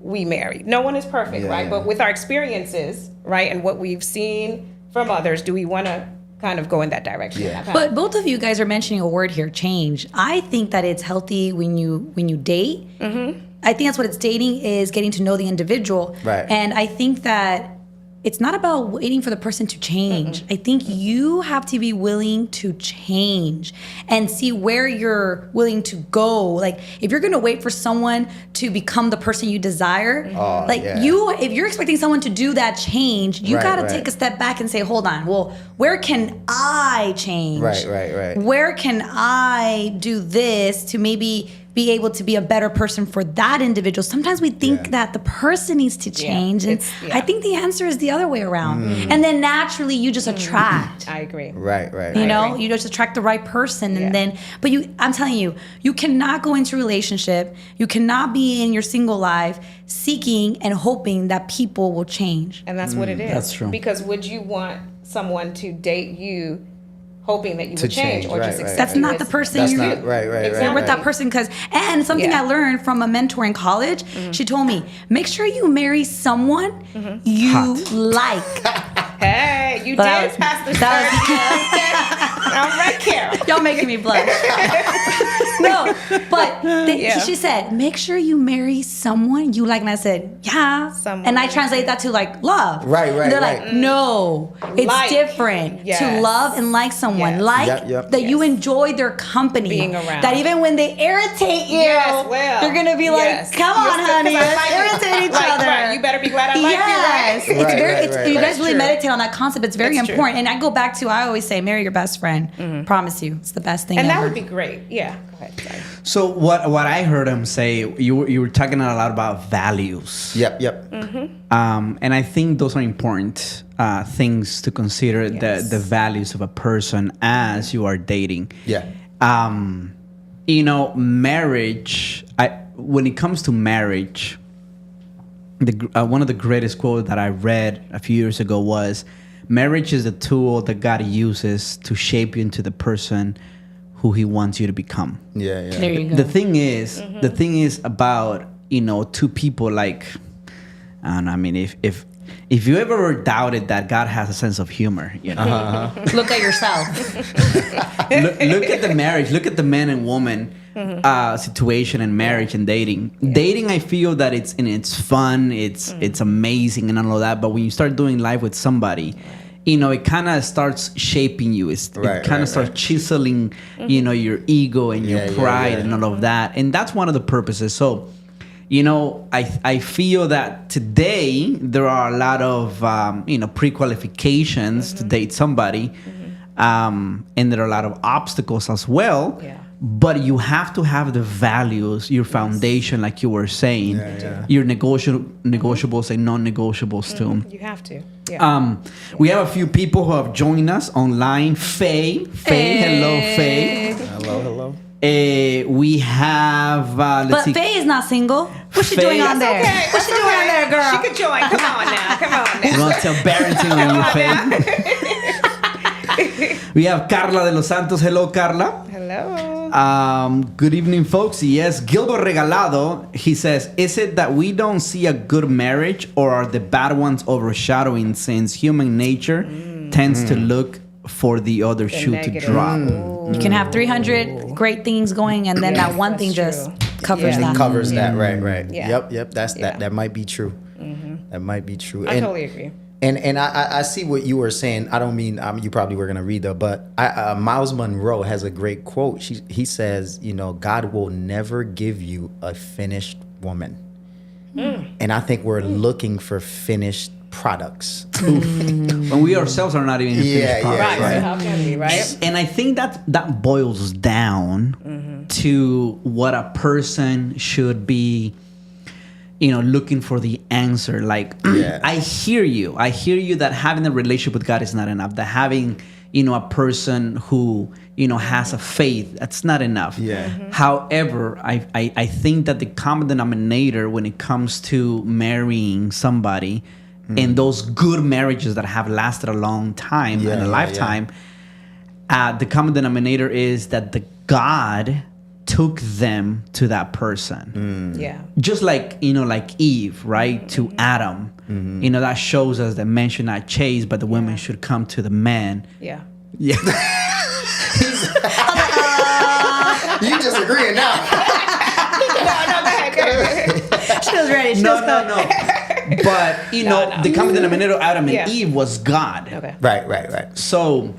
we marry. No one is perfect, right? But with our experiences, right, and what we've seen from others, do we want to kind of go in that direction? Yeah. But both of you guys are mentioning a word here, change. I think that it's healthy when you date. I think that's what it's dating is, getting to know the individual. Right. And I think that it's not about waiting for the person to change. I think you have to be willing to change and see where you're willing to go. Like, if you're going to wait for someone to become the person you desire, if you're expecting someone to do that change, you got to take a step back and say, hold on, well, where can I change? Right. Where can I do this to maybe be able to be a better person for that individual. Sometimes we think that the person needs to change. And I think the answer is the other way around. And then naturally you just attract. I agree. Right. You know, you just attract the right person. And then, but I'm telling you, you cannot go into a relationship. You cannot be in your single life seeking and hoping that people will change. And that's what it is. That's true. Because would you want someone to date you hoping that you would change or just accept that's you not as- the person That's you not right. You're with that person and something I learned from a mentor in college, she told me, make sure you marry someone you like. Hey, you But did pass the survey. All right, Carol. Y'all making me blush. No, but she said, make sure you marry someone you like. And I said, yeah. Someone and I translate that to like love. Right, And they're right. like, no, it's Like. different to Yes. love and like someone. Yes. Like that you enjoy their company. Being around. That even when they irritate you, Yes, well, you're going to be like, come on, honey, let's irritate each other. Right, you better be glad I like Yes, you, right? it's very. Right. You guys That's really true. meditate on that concept. It's very That's true. important. And I go back to, I always say, marry your best friend. Promise you, it's the best thing And ever. that would be great. Yeah, go ahead. Sorry. So what I heard him say, you were talking a lot about values. Yep. And I think those are important things to consider, Yes. the values of a person as you are dating. Yeah. You know, marriage, when it comes to marriage, one of the greatest quotes that I read a few years ago was, marriage is a tool that God uses to shape you into the person who he wants you to become. Yeah. There you go. The thing is about, you know, two people like, I don't know, I mean, if you ever doubted that God has a sense of humor, you know, Look at yourself. look at the marriage, look at the man and woman situation in marriage and dating. Dating, I feel that it's fun, it's amazing and all of that. But when you start doing life with somebody, you know, it kind of starts shaping you. It kind of starts chiseling, you know, your ego and your pride and all of that. And that's one of the purposes. So, you know, I feel that today there are a lot of, you know, pre-qualifications to date somebody. And there are a lot of obstacles as well. Yeah. But you have to have the values, your foundation, like you were saying, your negotiables and non-negotiables too. You have to. Yeah. We have a few people who have joined us online. Faye, hello, Faye. Hello. We have, let's But see. Faye is not single. What's she Faye- doing on there? Okay, What's she doing on there, girl? She could join. Come on now. Come on You now. want to tell Barrington on you, Faye? We have Carla de los Santos. Hello, Carla. Hello. Good evening, folks. Yes, Gilbert Regalado, he says, is it that we don't see a good marriage, or are the bad ones overshadowing, since human nature tends to look for the other shoe negative. to drop? You can have 300 great things going, and then that one thing just covers that. Covers that. Right. Yeah. Yep. That might be true. That might be true. I totally agree. And I see what you were saying. I don't mean you probably were gonna read that, but Miles Monroe has a great quote. He says, you know, God will never give you a finished woman, and I think we're looking for finished products. When we ourselves are not even a finished product. Right. So how can we, right? And I think that boils down to what a person should be, you know, looking for the answer. Like, I hear you that having a relationship with God is not enough. That having, you know, a person who, you know, has a faith, that's not enough. However, I think that the common denominator when it comes to marrying somebody, and those good marriages that have lasted a long time and a lifetime, the common denominator is that the God took them to that person. Yeah. Just like, you know, like Eve, right? To Adam. You know, that shows us that men should not chase, but the women should come to the man. Yeah. Yeah. You disagreeing now? No, go ahead. She was ready. She was No. But, you know, the common denominator of Adam and Yeah. Eve was God. Okay. Right. So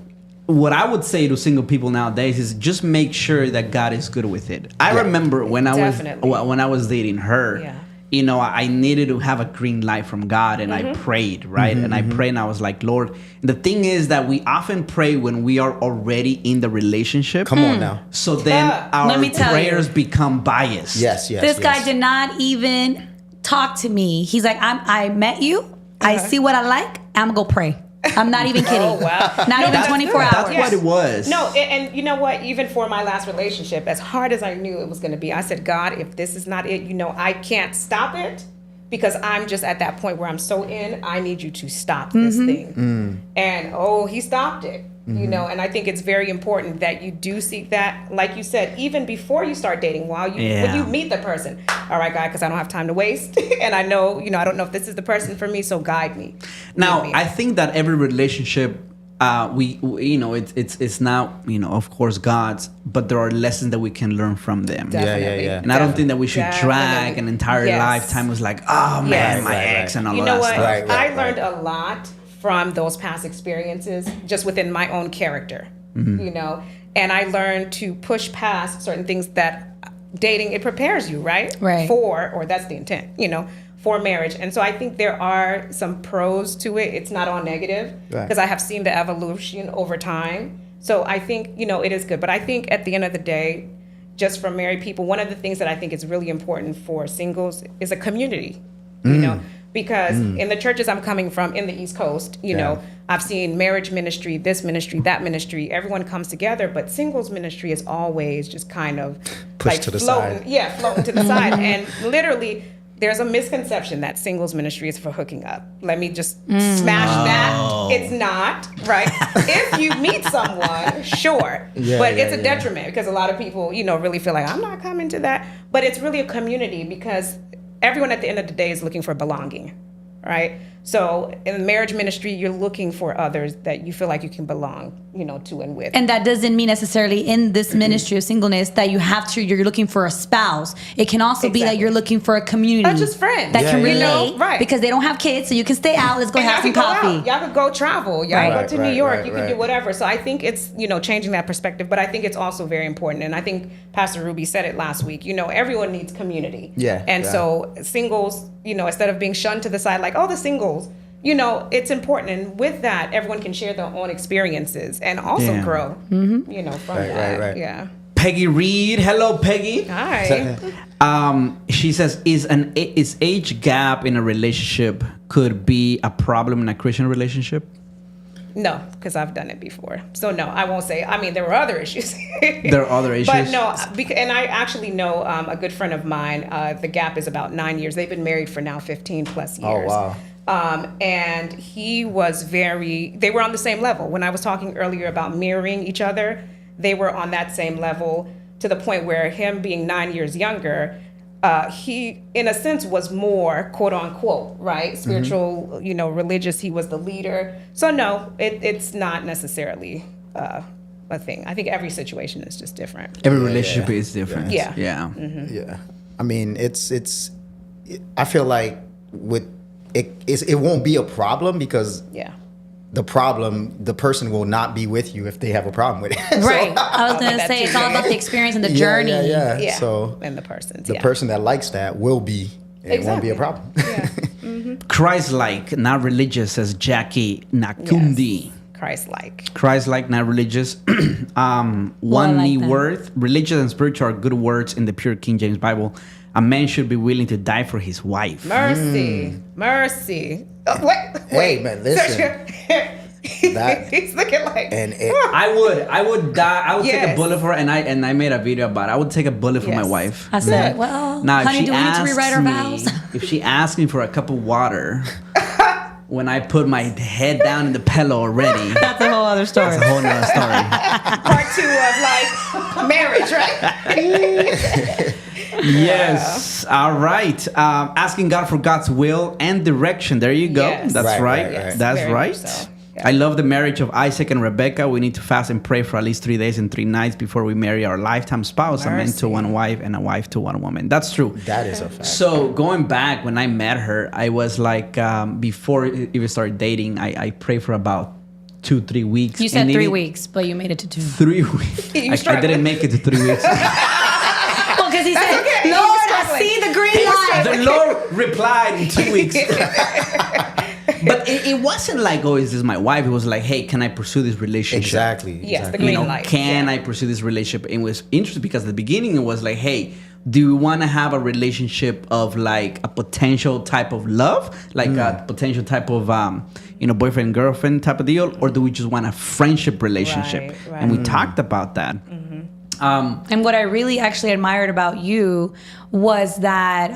what I would say to single people nowadays is just make sure that God is good with it. I remember when I Definitely. was dating her, Yeah. you know, I needed to have a green light from God, and I prayed, right? And I prayed, and I was like, Lord. And the thing is that we often pray when we are already in the relationship. Come on now. So then our Let me tell prayers become biased. Yes. This guy did not even talk to me. He's like, I met you. I see what I like. I'm going to go pray. I'm not even kidding. Oh, wow. Not even that's 24 good. hours. That's what it was. No, and you know what? Even for my last relationship, as hard as I knew it was going to be, I said, God, if this is not it, you know, I can't stop it because I'm just at that point where I'm so in, I need you to stop this thing. And he stopped it. You know, and I think it's very important that you do seek that, like you said, even before you start dating, when you meet the person. All right, God, because I don't have time to waste, and I know, you know, I don't know if this is the person for me, so guide me. Now, I think that every relationship, we you know, it's now, you know, of course, God's, but there are lessons that we can learn from them. Definitely. And I don't think that we should drag an entire lifetime was like, oh man, my ex and all you that know what? stuff. I learned a lot from those past experiences just within my own character, you know, and I learned to push past certain things that dating, it prepares you, right? Or that's the intent, you know, for marriage. And so I think there are some pros to it. It's not all negative because I have seen the evolution over time. So I think, you know, it is good. But I think at the end of the day, just for married people, one of the things that I think is really important for singles is a community, you know, because in the churches I'm coming from in the East Coast, you know, I've seen marriage ministry, this ministry, that ministry, everyone comes together, but singles ministry is always just kind of pushed to the floating, side. Yeah, floating to the side. And literally, there's a misconception that singles ministry is for hooking up. Let me just smash that. It's not, right? If you meet someone, sure. But it's a detriment because a lot of people, you know, really feel like, I'm not coming to that. But it's really a community because everyone at the end of the day is looking for belonging, right? So in marriage ministry, you're looking for others that you feel like you can belong, you know, to and with. And that doesn't mean necessarily in this ministry of singleness that you're looking for a spouse. It can also be that you're looking for a community. Or just friends. That can relate. You know, because they don't have kids, so you can stay out. Let's go have some coffee. Y'all could go travel. Y'all go to New York. You can do whatever. So I think it's, you know, changing that perspective. But I think it's also very important. And I think Pastor Ruby said it last week. You know, everyone needs community. And so singles, you know, instead of being shunned to the side like, oh, the singles, you know, it's important. And with that, everyone can share their own experiences and also grow, you know, from that. Yeah. Peggy Reed. Hello, Peggy. Hi. She says, is age gap in a relationship could be a problem in a Christian relationship? No, because I've done it before. So no, I won't say. I mean, there were other issues. There are other issues. But no, and I actually know a good friend of mine. The gap is about 9 years. They've been married for now 15 plus years. Oh, wow. And he was they were on the same level. When I was talking earlier about mirroring each other, they were on that same level to the point where him being 9 years younger, he, in a sense, was more, quote unquote, right? Spiritual, you know, religious. He was the leader. So no, it's not necessarily a thing. I think every situation is just different. Every relationship is different. Yeah. Yeah. I mean, I feel like with it won't be a problem because the person will not be with you if they have a problem with it. Right. I was going to say it's all about the experience and the journey. Yeah. So and the person that likes that will be. It won't be a problem. Yeah. Christ-like, not religious, says Jackie Nakundi. Yes. Christ-like. Christ-like, not religious. One knee worth. Religious and spiritual are good words in the pure King James Bible. A man should be willing to die for his wife. Mercy. Wait. Hey, man, listen. He's looking like. I would die. I would take a bullet for her, and I made a video about it. I would take a bullet for my wife. I said, well, now, honey, do we need to rewrite our vows? If she asked me for a cup of water when I put my head down in the pillow already, that's a whole other story. That's a whole nother story. Part 2 of like marriage, right? Yes. All right. Asking God for God's will and direction. There you go. Yes. That's right. Yes. That's Very right. much so. Yeah. I love the marriage of Isaac and Rebecca. We need to fast and pray for at least 3 days and 3 nights before we marry our lifetime spouse. A man to one wife and a wife to one woman. That's true. That is a fact. So going back, when I met her, I was like, before we even started dating, I prayed for about 2-3 weeks. You said 3 weeks, but you made it to 2. 3 weeks. I didn't make it to 3 weeks. Because he said, Lord, I see the green light. The Lord replied in 2 weeks. But it wasn't like, oh, is this my wife? It was like, hey, can I pursue this relationship? Exactly. Yes, the exactly. green light. Can I pursue this relationship? It was interesting because at the beginning it was like, hey, do you want to have a relationship of like a potential type of love, like a potential type of boyfriend girlfriend type of deal, or do we just want a friendship relationship? Right. And we talked about that. And what I really actually admired about you was that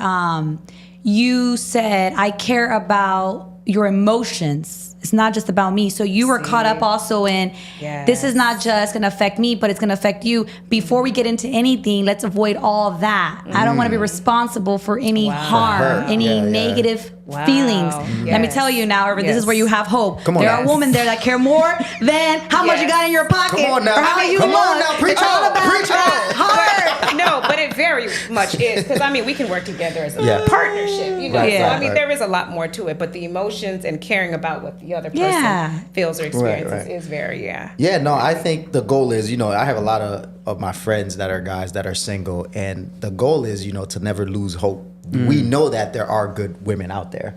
you said, I care about your emotions. It's not just about me. So you were caught up also in, this is not just going to affect me, but it's going to affect you. Before we get into anything, let's avoid all that. I don't want to be responsible for any harm, any negative feelings. Let me tell you now, Irvin, this is where you have hope. Come on there now. are women there that care more than how much you got in your pocket. Come on now. Or how you Come look. on now. Preach it's all on. about Preach that on. heart. No, but it very much is, because I mean, we can work together as a partnership, you know. Right, so right, I mean, right. there is a lot more to it, but the emotions and caring about what the other person feels or experiences is very Yeah, no, I think the goal is, I have a lot of my friends that are guys that are single, and the goal is, to never lose hope. We know that there are good women out there,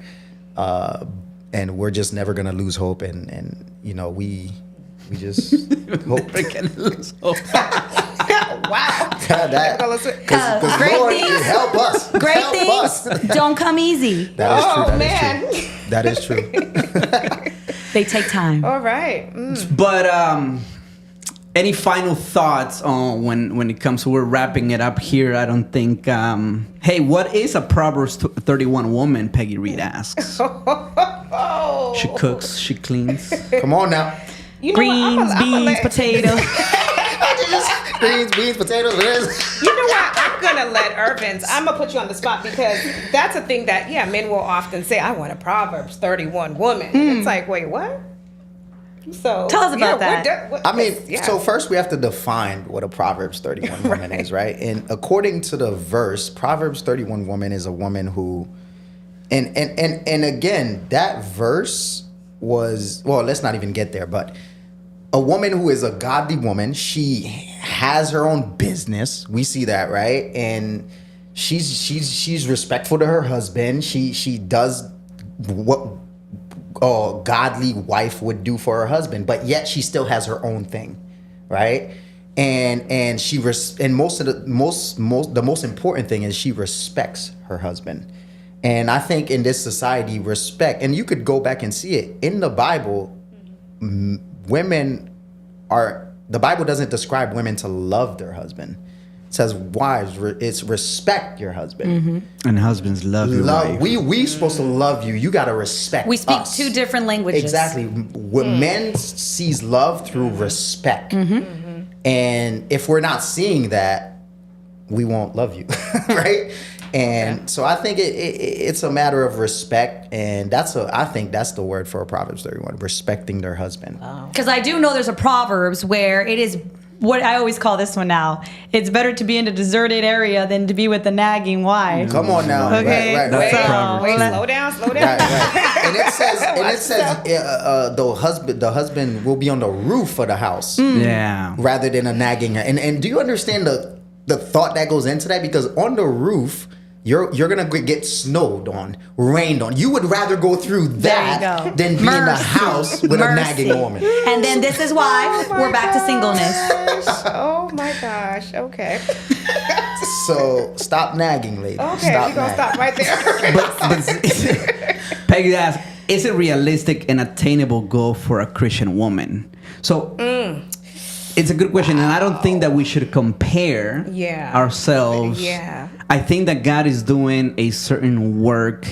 and we're just never gonna lose hope, and we just hope. We're gonna lose hope. wow. Because Great Lord, things. help us. Great help things us. don't come easy. That is true. Oh, man. That is true. That is true. They take time. All right. But any final thoughts on when it comes to, we're wrapping it up here? I don't think. Hey, what is a Proverbs 31 woman? Peggy Reed asks. She cooks. She cleans. Come on now. You know Greens, what? I'm beans, potatoes. Beans, potatoes. You know what? I'm gonna let Irvens. I'm gonna put you on the spot because that's a thing that men will often say. I want a Proverbs 31 woman. It's like, wait, what? So Tell us about that. So first we have to define what a Proverbs 31 woman is, right? And according to the verse, Proverbs 31 woman is a woman who, and again, that verse was, well, let's not even get there, but a woman who is a godly woman, she has her own business. We see that, right? And she's respectful to her husband. She does what a godly wife would do for her husband, but yet she still has her own thing, right? And the most important thing is she respects her husband. And I think in this society, respect, and you could go back and see it in the Bible. The Bible doesn't describe women to love their husband. It says wives, it's respect your husband. And husbands love your wife. We supposed to love you. You got to respect We speak us. two different languages. Exactly. Men sees love through respect. And if we're not seeing that, we won't love you, right? And so I think it's a matter of respect, and I think that's the word for a Proverbs 31, respecting their husband. Because I do know there's a Proverbs where it is what I always call this one now. It's better to be in a deserted area than to be with a nagging wife. Come on now. Okay. Right. That's the Proverbs. Wait, too. slow down. Right. And it says the husband will be on the roof of the house Yeah. rather than a nagging. And do you understand the thought that goes into that? Because on the roof, you're gonna get snowed on, rained on. You would rather go through that than be in the house with a nagging woman. And then this is why we're back to singleness. Oh my gosh. Okay. So stop nagging, lady. Okay, we're gonna stop right there. But Peggy asks, is it realistic and attainable goal for a Christian woman? So it's a good question, and I don't think that we should compare ourselves. Yeah. I think that God is doing a certain work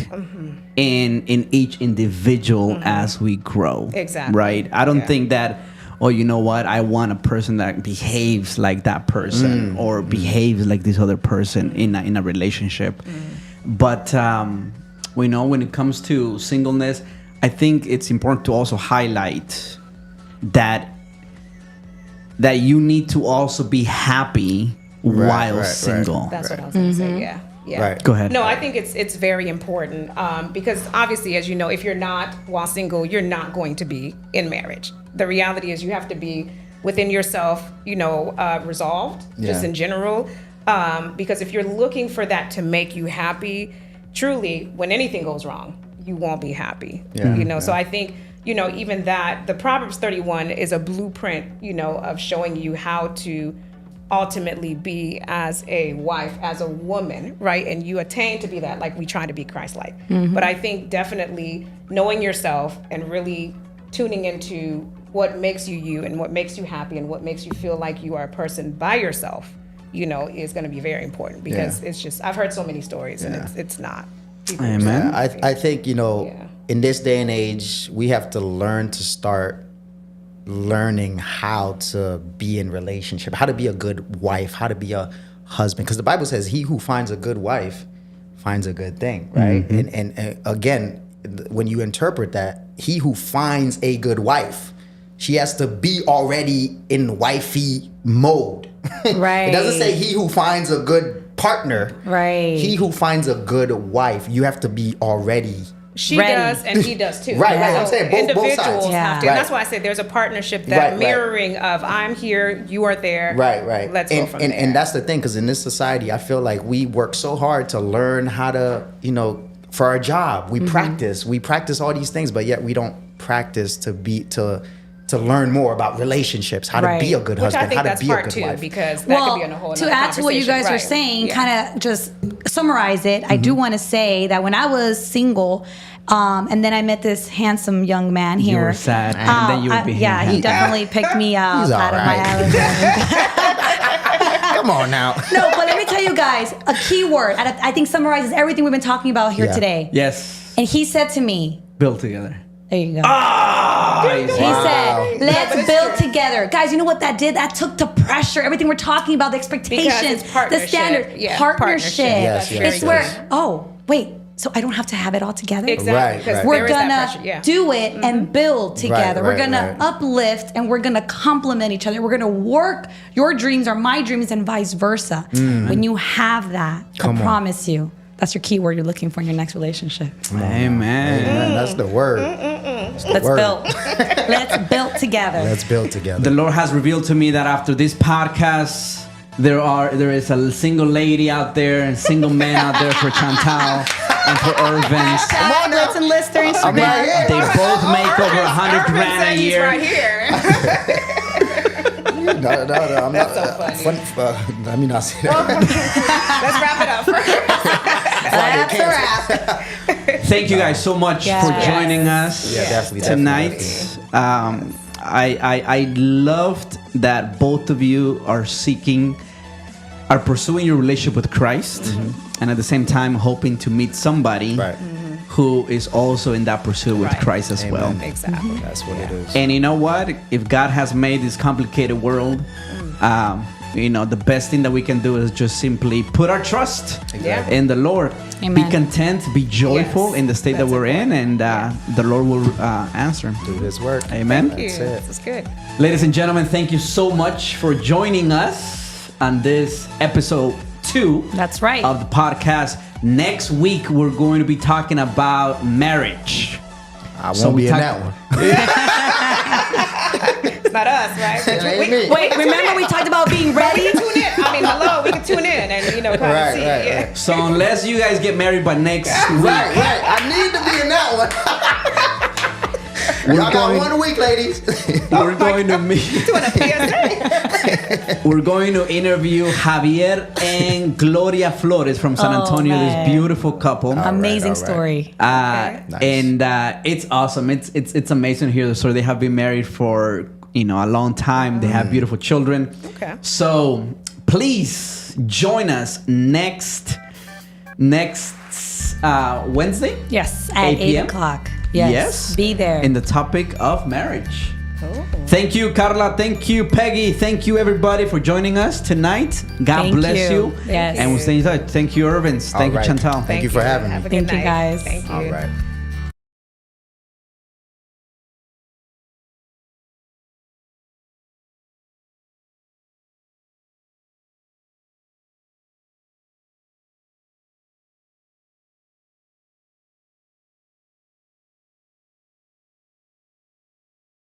in each individual as we grow. Exactly. Right? I don't think that, oh, you know what? I want a person that behaves like that person or behaves like this other person in a relationship. But we know when it comes to singleness, I think it's important to also highlight that you need to also be happy while single. That's what I was going to say. Yeah. Right. Go ahead. No, I think it's very important because obviously, as you know, if you're not while single, you're not going to be in marriage. The reality is you have to be within yourself, resolved just in general. Because if you're looking for that to make you happy, truly, when anything goes wrong, you won't be happy. Yeah. So I think, even that the Proverbs 31 is a blueprint, of showing you how to ultimately be as a wife, as a woman, right? And you attain to be that, like we try to be Christ-like. But I think definitely knowing yourself and really tuning into what makes you you and what makes you happy and what makes you feel like you are a person by yourself, is going to be very important, because it's just, I've heard so many stories and it's not. Amen. I think, in this day and age, we have to learn to start learning how to be in relationship, how to be a good wife, how to be a husband. Because the Bible says he who finds a good wife finds a good thing, right? And again, when you interpret that, he who finds a good wife, she has to be already in wifey mode. Right. It doesn't say he who finds a good partner. Right. He who finds a good wife, you have to be already. She Ready. does and he does too. Right, So I'm saying both individuals sides. have to. Right. And that's why I said there's a partnership, that mirroring of I'm here, you are there. Right. Let's go from there. And that's the thing, because in this society, I feel like we work so hard to learn how to, for our job, we practice all these things, but yet we don't practice to learn more about relationships, how to be a good Which I husband, think how to that's be a part good two, wife. because that could be in a whole to add to what you guys are saying, kind of just summarize it, I do want to say that when I was single, and then I met this handsome young man here. You were sad, and then you would be he definitely picked me out He's all of my right. alley. Come on now. No, but let me tell you guys, a key word, I think summarizes everything we've been talking about here today. Yes. And he said to me, Build together. there you go. He He said, let's build together. Guys, you know what that did? That took the pressure, everything we're talking about, the expectations, it's the partnership. standard, Yeah, partnership. Yes, yes, It's yes. where, wait, so I don't have to have it all together? Exactly. Right, Because right. We're there is that gonna pressure, yeah. do it and build together. We're right, gonna right. uplift and we're gonna complement each other. We're gonna work. Your dreams are my dreams and vice versa. When you have that, I promise you, that's your key word you're looking for in your next relationship. Amen. Man, that's the word. That's the Let's word. build. Let's build together. Let's build together. The Lord has revealed to me that after this podcast, there is a single lady out there and single men out there for Chantal and for Irvens. Come on now. Let's enlist their I'm Instagram. right here. They both make over $100,000 a year. Right here. No, I'm That's not. so funny. Let me not say that. Let's wrap it up first. That's a wrap. Thank you guys so much for joining us Yeah, definitely. tonight. I loved that both of you are pursuing your relationship with Christ, and at the same time hoping to meet somebody Right. who is also in that pursuit with Right. Christ as well. Exactly. That's what it is. And you know what? If God has made this complicated world, the best thing that we can do is just simply put our trust Exactly. in the Lord. Amen. Be content, be joyful Yes. in the state that That's we're in, and the Lord will answer. Do His work. Amen. Thank you. That's it. This is good. Ladies and gentlemen, thank you so much for joining us on this episode 2 That's right. of the podcast. Next week, we're going to be talking about marriage. I So won't we be in talk- that one. It's not us, right? It ain't me. Wait, remember we talked about being ready? Tune in. I mean, hello. We can tune in and kind of Right, see. right, Yeah. right. So unless you guys get married by next week, Right. I need to be in that one. Y'all got going- 1 week, ladies. we're going to meet. Doing a PSA. We're going to interview Javier and Gloria Flores from San Oh, Antonio. man. This beautiful couple. Amazing all right. story. Nice. And it's awesome. It's amazing to hear the story. They have been married for a long time. They have beautiful children. Okay. So please join us next Wednesday. Yes, at 8 8 p.m. o'clock. Yes. Be there. In the topic of marriage. Oh. Thank you, Carla. Thank you, Peggy. Thank you, everybody, for joining us tonight. God Thank bless you. you. Yes. And we'll stay in touch. Thank you, Irvens. Thank All right. you, Chantal. Thank you for having me. Have a good Thank you, night. guys. Thank you. All right.